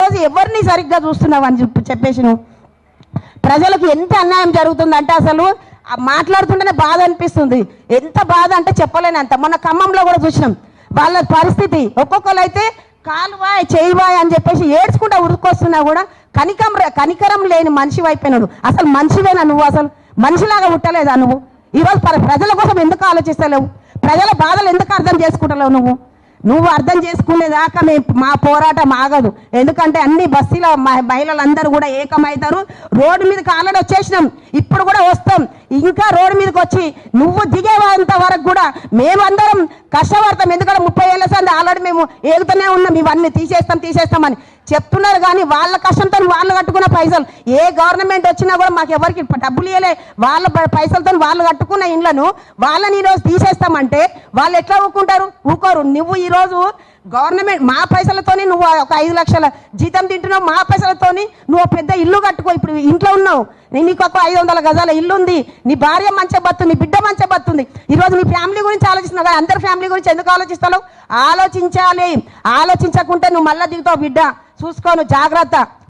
ఈరోజు ఎవరిని సరిగ్గా చూస్తున్నావు అని చెప్పేసి నువ్వు ప్రజలకు ఎంత అన్యాయం జరుగుతుందంటే అసలు మాట్లాడుతుంటేనే బాధ అనిపిస్తుంది. ఎంత బాధ అంటే చెప్పలేనంత. మొన్న ఖమ్మంలో కూడా చూసినాం వాళ్ళ పరిస్థితి. ఒక్కొక్కరు అయితే కాలువాయ్ చేయవాయ్ అని చెప్పేసి ఏడ్చుకుంటా ఉరుకొస్తున్నా కూడా కనికరం లేని మనిషి అయిపోయినాడు. అసలు మనిషివేనా నువ్వు? అసలు మనిషిలాగా ఉట్టలేదా నువ్వు? ఈరోజు ప్రజల కోసం ఎందుకు ఆలోచిస్తలేవు? ప్రజల బాధలు ఎందుకు అర్థం చేసుకుంటలేవు? నువ్వు అర్థం చేసుకునేదాకా మా పోరాటం ఆగదు. ఎందుకంటే అన్ని బస్తీల మహిళలందరూ కూడా ఏకమవుతారు. రోడ్డు మీదకి ఆల్రెడీ వచ్చేసినాం, ఇప్పుడు కూడా వస్తాం. ఇంకా రోడ్డు మీదకి వచ్చి నువ్వు దిగేంత వరకు కూడా మేమందరం కష్టపడతాం. ఎందుకంటే 30 ఏళ్ళ సంది ఆల్రెడీ మేము ఏగుతూనే ఉన్నాం. ఇవన్నీ తీసేస్తామని చెప్తున్నారు. కానీ వాళ్ళ కష్టంతో వాళ్ళు కట్టుకున్న పైసలు, ఏ గవర్నమెంట్ వచ్చినా కూడా మాకు ఎవరికి డబ్బులు ఇవ్వలే. వాళ్ళ పైసలతో వాళ్ళు కట్టుకున్న ఇండ్లను వాళ్ళని ఈరోజు తీసేస్తామంటే వాళ్ళు ఎట్లా ఊరుకోరు. నువ్వు ఈరోజు గవర్నమెంట్ మా పైసలతోని నువ్వు ఒక 5 లక్షల జీతం తింటున్నావు. మా పైసలతోని నువ్వు పెద్ద ఇల్లు కట్టుకో. ఇప్పుడు ఇంట్లో ఉన్నావు, నీకు ఒక 500 గజాల ఇల్లు ఉంది. నీ భార్య మంచిగా బతుంది, నీ బిడ్డ మంచిగా బతుంది. ఈరోజు నీ ఫ్యామిలీ గురించి ఆలోచిస్తున్నావు కదా, అందరి ఫ్యామిలీ గురించి ఎందుకు ఆలోచిస్తావు? ఆలోచించాలి. ఆలోచించకుంటే నువ్వు మళ్ళీ దిగుతావు బిడ్డ. చూసుకోను, జాగ్రత్త.